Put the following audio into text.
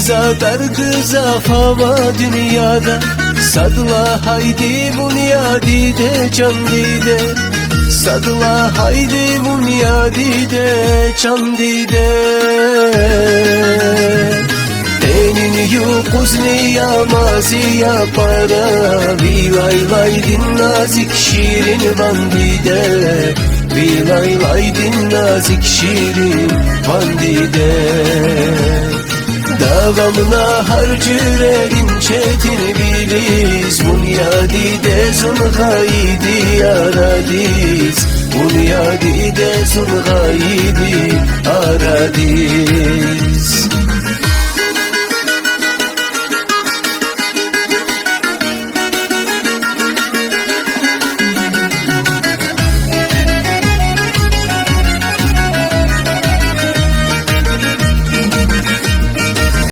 zadar kıza fava dünyada. Sadıla haydi bunyadi de can dide. Sadıla haydi bunyadi de can dide. Tenin yukuzni yamazi yapara. Vilay lay din nazik şirin bandide. Vilay lay din nazik şirin bandide. Davamına harcürerin çetin biliz. Bunyadi de zunğaydi yaradiz. Bunyadi de zunğaydi aradiz.